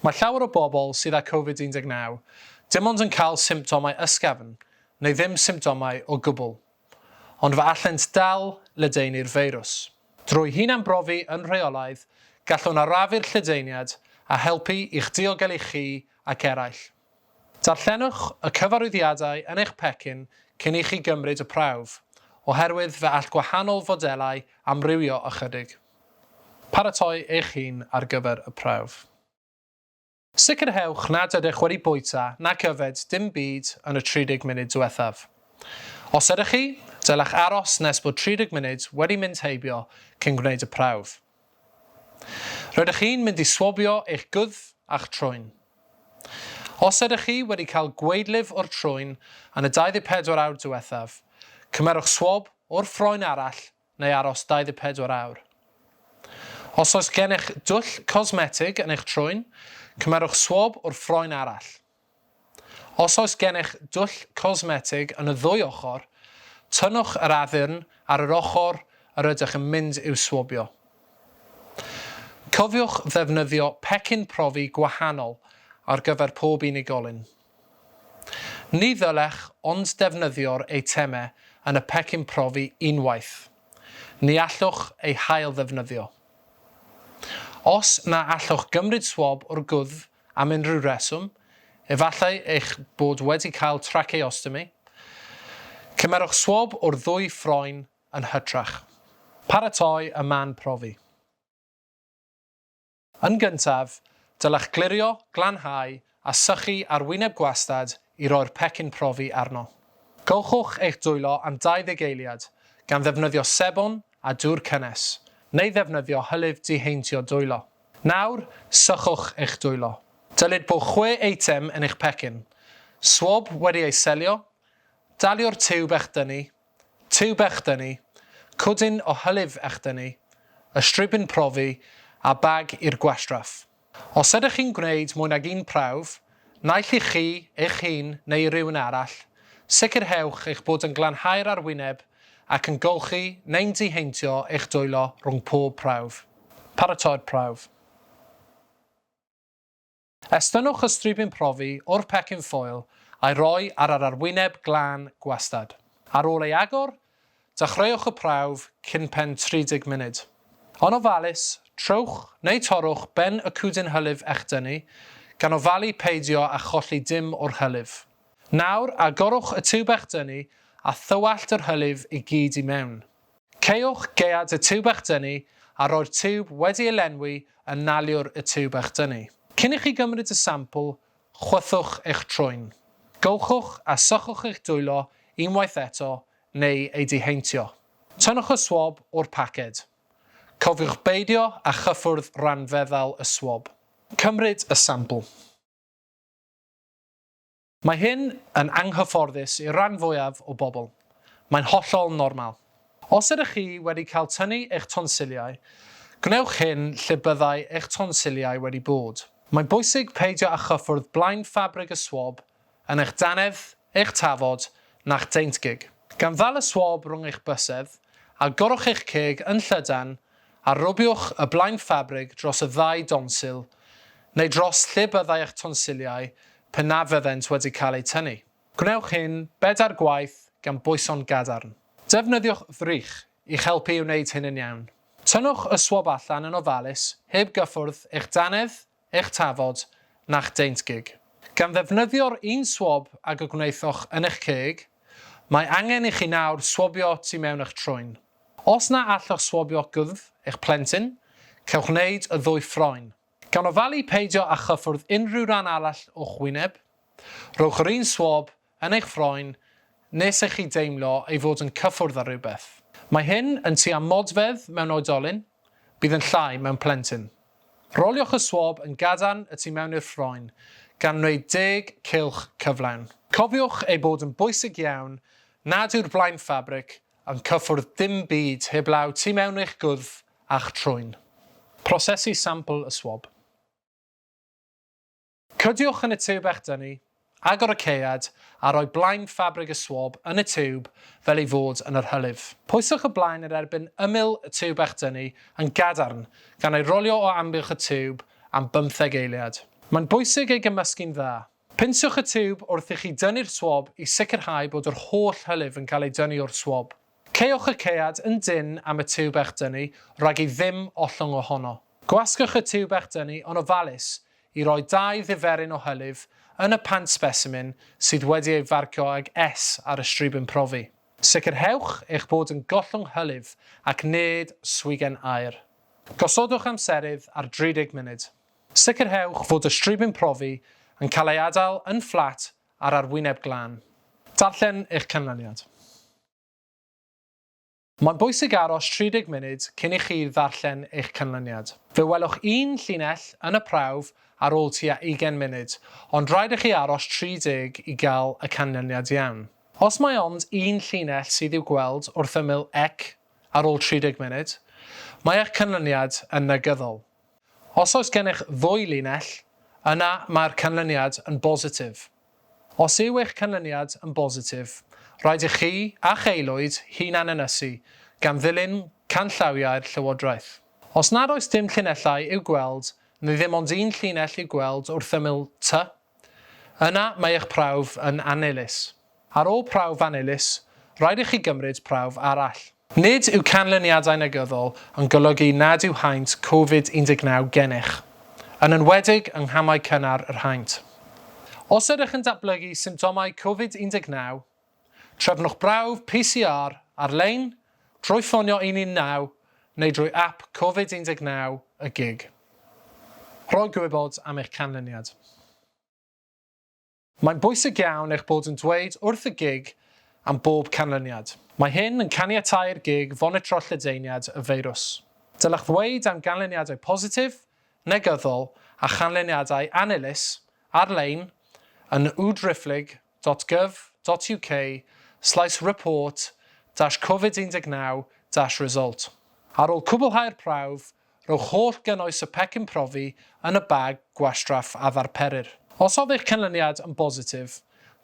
Mae llawer o bobl sydd â COVID-19 dim ond yn cael symptomau ysgafn neu ddim symptomau o gwbl, ond fe allent dal ledaenu'r feirws. Drwy hunan-brofi yn rheolaidd, gallwn arafu'r lledaeniad a helpu i'ch diogelu chi ac eraill. Darllenwch y cyfarwyddiadau yn eich pecyn cyn i chi gymryd y prawf, oherwydd fe all gwahanol fodelau amrywio ychydig. Paratoi eich hun ar gyfer y prawf. Sicrhewch nad ydych wedi bwyta nac yfed dim byd yn y 30 munud diwethaf. Os ydych chi, dylech aros nes bod 30 munud wedi mynd heibio cyn gwneud y prawf. Rydych chi'n mynd i swabio eich gwddf a'ch trwyn. Os ydych chi wedi cael gweidlif o'r trwyn yn y 24 awr diwethaf, cymerwch swab o'r ffroen arall neu aros 24 awr. Os oes gennych dwll cosmetig yn eich trwyn, cymerwch swab o'r ffroen arall. Os oes gennych dwll cosmetig yn y ddwy ochr, tynnwch yr addurn ar yr ochr yr ydych yn mynd i'w swabio. Cofiwch ddefnyddio pecyn profi gwahanol ar gyfer pob unigolyn. Ni ddylech ond defnyddio'r eitemau yn y pecyn profi unwaith. Ni allwch ei hail ddefnyddio. Os na allwch gymryd swab o'r gwddf am unrhyw reswm, efallai eich bod wedi cael tracheostomy, cymerwch swab o'r ddwy ffroen yn hytrach. Paratoi y man profi. Yn gyntaf, dylech glirio, glanhau a sychu ar wyneb gwastad i roi'r pecyn profi arno. Gallwch eich dwylo am 20 eiliad gan ddefnyddio sebon a dŵr cynnes, neu ddefnyddio hylif diheintio dwylo. Nawr, sychwch eich dwylo. Dylid bod 6 eitem yn eich pecyn. Swab wedi ei selio, dalio'r tiwb eich dynnu, cwdyn o hylif eich dynnu, y stribyn profi a bag i'r gwastraff. Os ydych chi'n gwneud mwy nag un prawf, naill i chi, eich hun neu rhywun arall, sicrhewch eich bod yn glanhau'r arwyneb ac yn golchi neu'n diheintio eich dwylo rhwng pob prawf. Paratoi'r prawf. Estynwch y stribyn profi o'r pecyn ffoil a'i roi ar yr arwyneb glân gwastad. Ar ôl ei agor, dechreuwch y prawf cyn pen 30 munud. Yn ofalus, trowch neu torrwch ben y cwdyn hylif eich dynnu gan ofalu peidio a cholli dim o'r hylif. Nawr, agorwch y tiwb eich dynnu a thywallt yr hylif i gyd i mewn. Ceiwch gead y tiwb eich dynnu a roi'r tiwb wedi ei lenwi yn naliwr y tiwb eich dynnu. Cyn i chi gymryd y sampl, chwythwch eich trwyn. Gowchwch a sychwch eich dwylo unwaith eto neu ei diheintio. Tynnwch y swab o'r paced. Cofiwch beidio a chyffwrdd ranfeddal y swab. Cymryd y sampl. Mae hyn yn anghyfforddus i'r ran fwyaf o bobl. Mae'n hollol normal. Os ydych chi wedi cael tynnu eich tonsiliau, gwnewch hyn lle byddai eich tonsiliau wedi bod. Mae'n bwysig peidio â chyffwrdd blaen ffabrig y swab yn eich danedd, eich tafod na'ch deintgig. Gan ddal y swab rhwng eich bysedd, agorwch eich ceg yn llydan a rwbiwch y blaen ffabrig dros y ddau donsil neu dros lle byddai eich tonsiliau pan na fyddent wedi cael eu tynnu. Gwnewch hyn bedair gwaith gan bwyso'n gadarn. Defnyddiwch ddrych i'ch helpu i wneud hyn yn iawn. Tynnwch y swab allan yn ofalus heb gyffwrdd eich danedd, eich tafod na'ch deintgig. Gan ddefnyddio'r un swab ag y gwneithwch yn eich ceg, mae angen i chi nawr swabio tu mewn eich trwyn. Os na allwch swabio gwddf eich plentyn, cewch wneud y ddwy ffroen. Gan ofalu peidio a chyffwrdd unrhyw ran arall o'ch wyneb, rhowch yr un swab yn eich ffroen nes eich chi deimlo ei fod yn cyffwrdd ar rhywbeth. Mae hyn yn tua modfedd mewn oedolyn, bydd yn llai mewn plentyn. Roliwch y swab yn gadarn y tu mewn i'r ffroen gan wneud 10 cylch cyflawn. Cofiwch ei bod yn bwysig iawn nad yw'r blaen ffabrig yn cyffwrdd dim byd heblaw tu mewn eich gwddf a'ch trwyn. Prosesu sampl y swab. Cydiwch yn y tiwb eich dynnu, agor y cead a rhoi blaen ffabrig y swab yn y tiwb fel ei fod yn yr hylif. Pwyswch y blaen yn erbyn ymyl y tiwb eich dynnu yn gadarn gan ei rolio o amgylch y tiwb am 15 eiliad. Mae'n bwysig ei gymysgu'n dda. Pinsiwch y tiwb wrth i chi dynnu'r swab i sicrhau bod yr holl hylif yn cael ei dynnu o'r swab. Ceuwch y cead yn dyn am y tiwb eich dynnu rhag i ddim ollwng ohono. Gwasgwch y tiwb eich dynnu yn ofalus i roi 2 ddiferyn o hylif yn y pant specimen sydd wedi ei farcio ag S ar y stribyn profi. Sicrhewch eich bod yn gollwng hylif ac nid swigen aer. Gosodwch amserydd ar 30 munud. Sicrhewch fod y stribyn profi yn cael ei adael yn fflat ar arwyneb glân. Darllen eich canlyniad. Mae'n bwysig aros 30 munud cyn i chi ddarllen eich canlyniad. Fe welwch 1 llinell yn y prawf ar ôl tua 20 munud, ond rhaid i chi aros 30 i gael y canlyniad iawn. Os mae ond 1 llinell sydd i'w gweld wrth ymyl eich ar ôl 30 munud, mae eich canlyniad yn negyddol. Os oes gennych 2 linell, yna mae'r canlyniad yn bositif. Os yw eich canlyniad yn bositif, rhaid i chi a'ch aelwyd hunan ynysu gan ddilyn canllawiau'r llywodraeth. Os nad oes dim llinellau i'w gweld, neu ddim ond 1 llinell i'w gweld wrth ymyl T, yna mae eich prawf yn anilus. Ar ôl prawf anilus, rhaid i chi gymryd prawf arall. Nid yw canlyniadau negyddol yn golygu nad yw haint COVID-19 gennych, yn enwedig yng nghamau cynnar yr haint. Os ydych yn datblygu symptomau COVID-19, trefnwch brawf PCR ar-lein, trwy ffonio 119 neu drwy ap COVID-19 y gig. Rhoi gwybod am eich canlyniad. Mae'n bwysig iawn eich bod yn dweud wrth y gig am bob canlyniad. Mae hyn yn caniatáu'r gig fonitro lledaeniad y feirws. Dylech ddweud am ganlyniadau positif, negyddol a chanlyniadau anilus ar-lein yn www.gov.uk/report-covid19-result. Ar ôl cwblhau'r prawf, rhowch holl gynnwys y pecyn profi yn y bag gwastraff a ddarperir. Os oedd eich canlyniad yn bositif,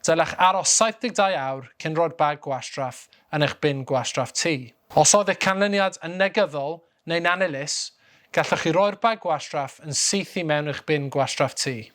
dylech aros 72 awr cyn roi'r bag gwastraff yn eich bin gwastraff T. Os oedd eich canlyniad yn negyddol neu'n anilus, gallwch chi roi'r bag gwastraff yn syth i mewn eich bin gwastraff T.